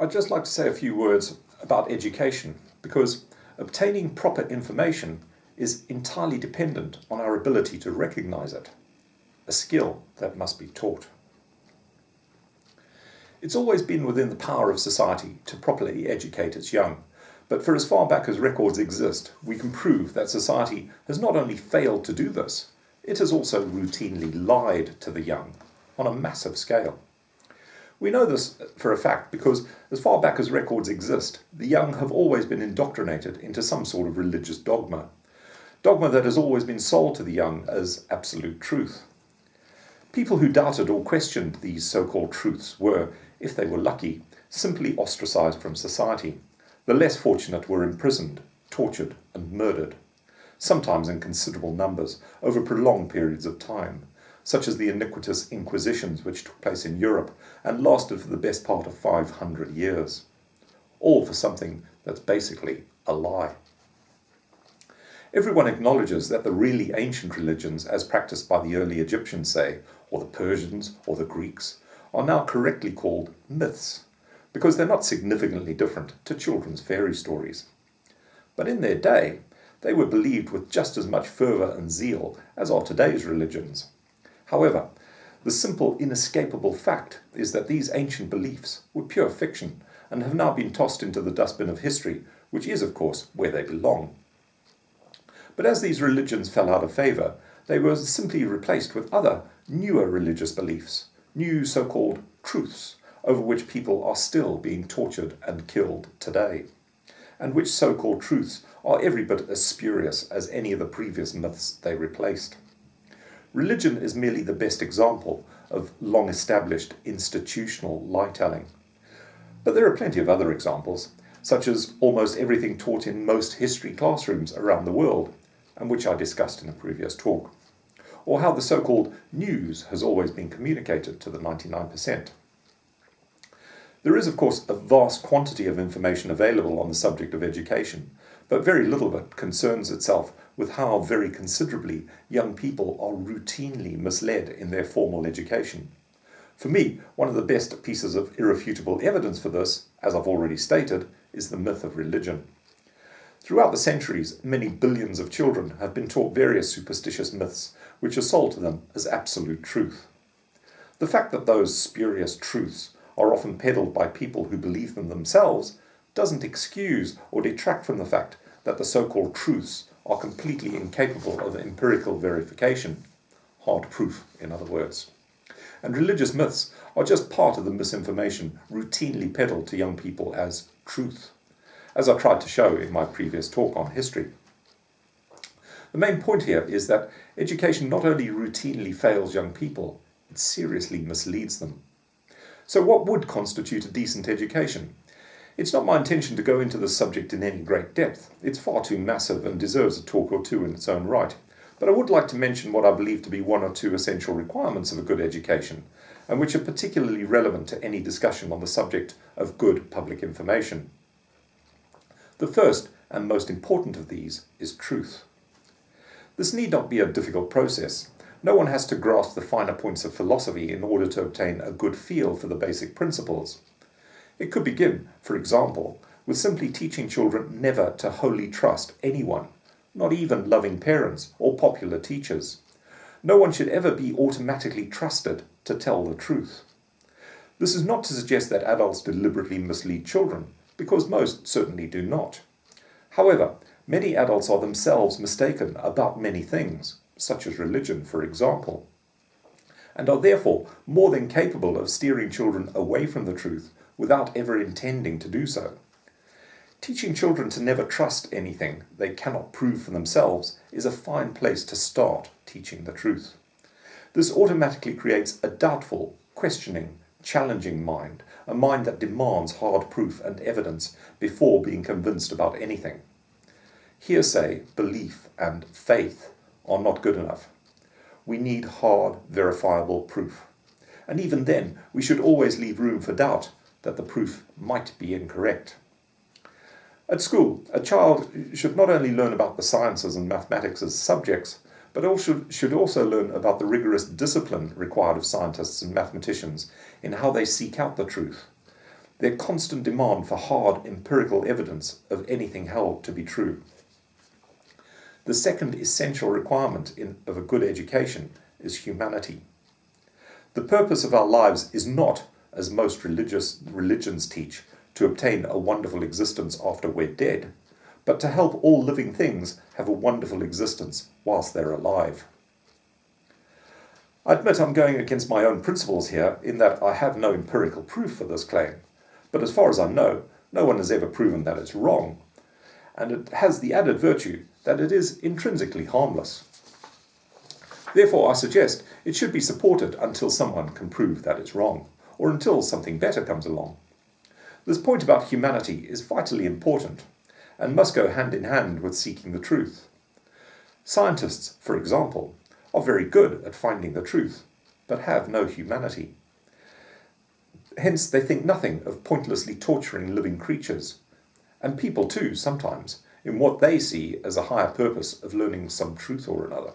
I'd just like to say a few words about education, because obtaining proper information is entirely dependent on our ability to recognize it, a skill that must be taught. It's always been within the power of society to properly educate its young, but for as far back as records exist, we can prove that society has not only failed to do this, it has also routinely lied to the young on a massive scale. We know this for a fact because, as far back as records exist, the young have always been indoctrinated into some sort of religious dogma that has always been sold to the young as absolute truth. People who doubted or questioned these so-called truths were, if they were lucky, simply ostracized from society. The less fortunate were imprisoned, tortured, and murdered, sometimes in considerable numbers, over prolonged periods of time, such as the iniquitous inquisitions which took place in Europe and lasted for the best part of 500 years. All for something that's basically a lie. Everyone acknowledges that the really ancient religions, as practiced by the early Egyptians, say, or the Persians or the Greeks, are now correctly called myths, because they're not significantly different to children's fairy stories. But in their day, they were believed with just as much fervour and zeal as are today's religions. However, the simple, inescapable fact is that these ancient beliefs were pure fiction and have now been tossed into the dustbin of history, which is, of course, where they belong. But as these religions fell out of favour, they were simply replaced with other, newer religious beliefs, new so-called truths, over which people are still being tortured and killed today, and which so-called truths are every bit as spurious as any of the previous myths they replaced. Religion is merely the best example of long-established institutional lie-telling. But there are plenty of other examples, such as almost everything taught in most history classrooms around the world, and which I discussed in a previous talk, or how the so-called news has always been communicated to the 99%. There is, of course, a vast quantity of information available on the subject of education, but very little of it concerns itself with how very considerably young people are routinely misled in their formal education. For me, one of the best pieces of irrefutable evidence for this, as I've already stated, is the myth of religion. Throughout the centuries, many billions of children have been taught various superstitious myths which are sold to them as absolute truth. The fact that those spurious truths are often peddled by people who believe them themselves doesn't excuse or detract from the fact that the so-called truths are completely incapable of empirical verification, hard proof in other words. And religious myths are just part of the misinformation routinely peddled to young people as truth, as I tried to show in my previous talk on history. The main point here is that education not only routinely fails young people, it seriously misleads them. So what would constitute a decent education? It's not my intention to go into this subject in any great depth. It's far too massive and deserves a talk or two in its own right. But I would like to mention what I believe to be one or two essential requirements of a good education, and which are particularly relevant to any discussion on the subject of good public information. The first and most important of these is truth. This need not be a difficult process. No one has to grasp the finer points of philosophy in order to obtain a good feel for the basic principles. It could begin, for example, with simply teaching children never to wholly trust anyone, not even loving parents or popular teachers. No one should ever be automatically trusted to tell the truth. This is not to suggest that adults deliberately mislead children, because most certainly do not. However, many adults are themselves mistaken about many things, such as religion, for example, and are therefore more than capable of steering children away from the truth without ever intending to do so. Teaching children to never trust anything they cannot prove for themselves is a fine place to start teaching the truth. This automatically creates a doubtful, questioning, challenging mind, a mind that demands hard proof and evidence before being convinced about anything. Hearsay, belief, and faith are not good enough. We need hard, verifiable proof. And even then, we should always leave room for doubt that the proof might be incorrect. At school, a child should not only learn about the sciences and mathematics as subjects, but also should also learn about the rigorous discipline required of scientists and mathematicians in how they seek out the truth. their constant demand for hard empirical evidence of anything held to be true. The second essential requirement of a good education is humanity. The purpose of our lives is not, as most religions teach, to obtain a wonderful existence after we're dead, but to help all living things have a wonderful existence whilst they're alive. I admit I'm going against my own principles here in that I have no empirical proof for this claim, but as far as I know, no one has ever proven that it's wrong, and it has the added virtue that it is intrinsically harmless. Therefore, I suggest it should be supported until someone can prove that it's wrong, or until something better comes along. This point about humanity is vitally important, and must go hand in hand with seeking the truth. Scientists, for example, are very good at finding the truth, but have no humanity. Hence, they think nothing of pointlessly torturing living creatures, and people too, sometimes, in what they see as a higher purpose of learning some truth or another.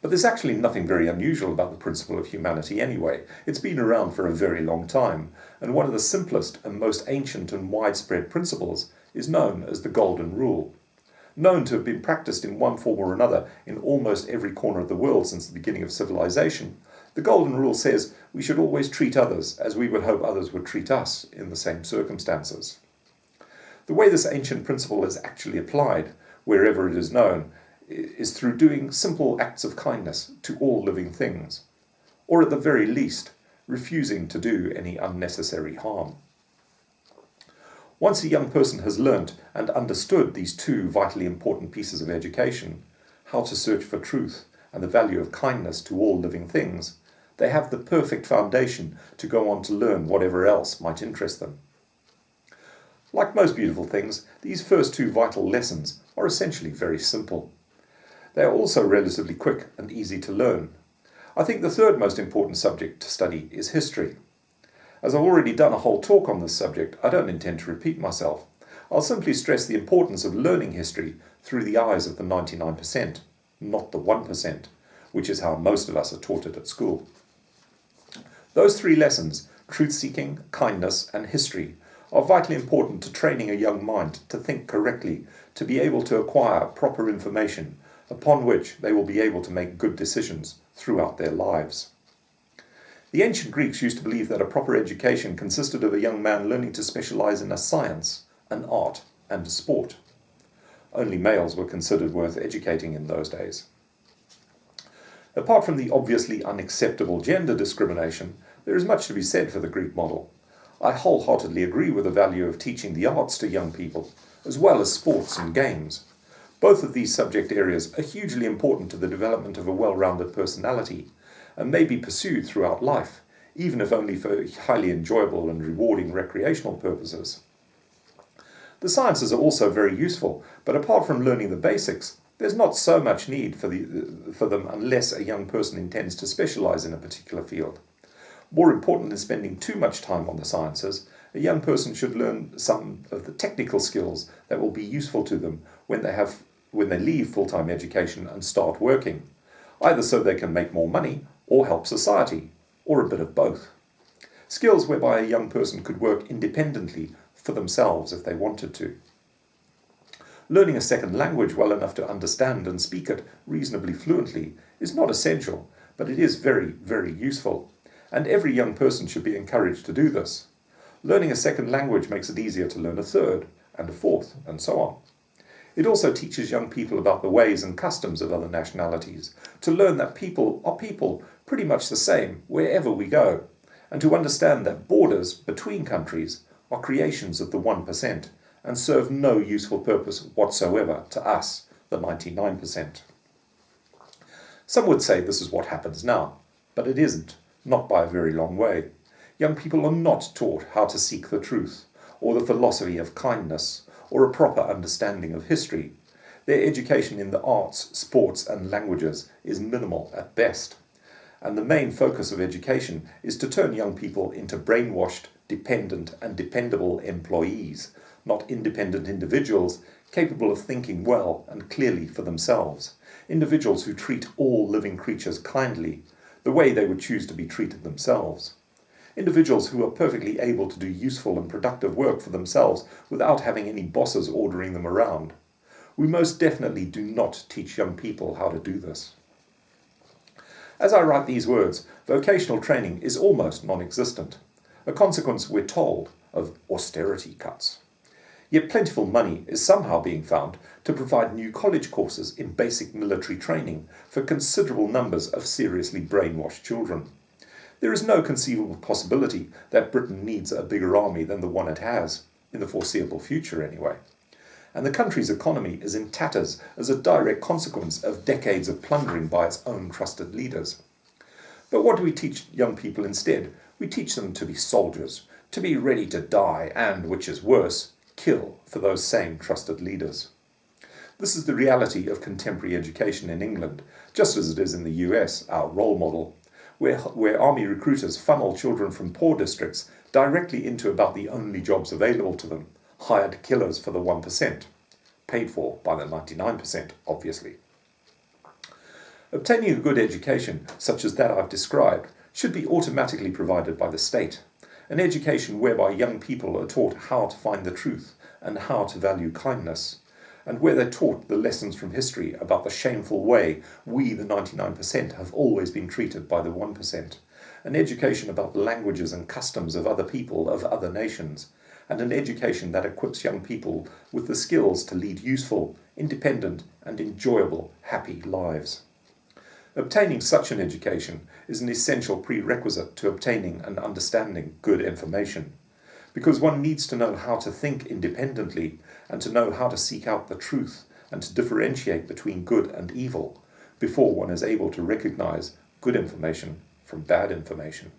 But there's actually nothing very unusual about the principle of humanity anyway. It's been around for a very long time, and one of the simplest and most ancient and widespread principles is known as the Golden Rule. Known to have been practiced in one form or another in almost every corner of the world since the beginning of civilization, the Golden Rule says we should always treat others as we would hope others would treat us in the same circumstances. The way this ancient principle is actually applied, wherever it is known, is through doing simple acts of kindness to all living things, or at the very least, refusing to do any unnecessary harm. Once a young person has learnt and understood these two vitally important pieces of education, how to search for truth and the value of kindness to all living things, they have the perfect foundation to go on to learn whatever else might interest them. Like most beautiful things, these first two vital lessons are essentially very simple. They are also relatively quick and easy to learn. I think the third most important subject to study is history. As I've already done a whole talk on this subject, I don't intend to repeat myself. I'll simply stress the importance of learning history through the eyes of the 99%, not the 1%, which is how most of us are taught it at school. Those three lessons, truth-seeking, kindness, and history, are vitally important to training a young mind to think correctly, to be able to acquire proper information, upon which they will be able to make good decisions throughout their lives. The ancient Greeks used to believe that a proper education consisted of a young man learning to specialize in a science, an art, and a sport. Only males were considered worth educating in those days. Apart from the obviously unacceptable gender discrimination, there is much to be said for the Greek model. I wholeheartedly agree with the value of teaching the arts to young people, as well as sports and games. Both of these subject areas are hugely important to the development of a well-rounded personality, and may be pursued throughout life, even if only for highly enjoyable and rewarding recreational purposes. The sciences are also very useful, but apart from learning the basics, there's not so much need for them unless a young person intends to specialize in a particular field. More important than spending too much time on the sciences, a young person should learn some of the technical skills that will be useful to them when they leave full-time education and start working, either so they can make more money or help society, or a bit of both. Skills whereby a young person could work independently for themselves if they wanted to. Learning a second language well enough to understand and speak it reasonably fluently is not essential, but it is very, very useful, and every young person should be encouraged to do this. Learning a second language makes it easier to learn a third, and a fourth, and so on. It also teaches young people about the ways and customs of other nationalities, to learn that people are people pretty much the same wherever we go, and to understand that borders between countries are creations of the 1% and serve no useful purpose whatsoever to us, the 99%. Some would say this is what happens now, but it isn't, not by a very long way. Young people are not taught how to seek the truth, or the philosophy of kindness, or a proper understanding of history. Their education in the arts, sports, and languages is minimal at best, and the main focus of education is to turn young people into brainwashed, dependent, and dependable employees, not independent individuals capable of thinking well and clearly for themselves, individuals who treat all living creatures kindly, the way they would choose to be treated themselves. individuals who are perfectly able to do useful and productive work for themselves without having any bosses ordering them around. We most definitely do not teach young people how to do this. As I write these words, vocational training is almost non-existent, a consequence, we're told, of austerity cuts. Yet plentiful money is somehow being found to provide new college courses in basic military training for considerable numbers of seriously brainwashed children. There is no conceivable possibility that Britain needs a bigger army than the one it has, in the foreseeable future anyway. And the country's economy is in tatters as a direct consequence of decades of plundering by its own trusted leaders. But what do we teach young people instead? We teach them to be soldiers, to be ready to die and, which is worse, kill for those same trusted leaders. This is the reality of contemporary education in England, just as it is in the US, our role model, where army recruiters funnel children from poor districts directly into about the only jobs available to them, hired killers for the 1%, paid for by the 99%, obviously. Obtaining a good education, such as that I've described, should be automatically provided by the state, an education whereby young people are taught how to find the truth and how to value kindness, and where they're taught the lessons from history about the shameful way we, the 99%, have always been treated by the 1%, an education about the languages and customs of other people of other nations, and an education that equips young people with the skills to lead useful, independent, and enjoyable, happy lives. Obtaining such an education is an essential prerequisite to obtaining and understanding good information, because one needs to know how to think independently and to know how to seek out the truth and to differentiate between good and evil before one is able to recognize good information from bad information.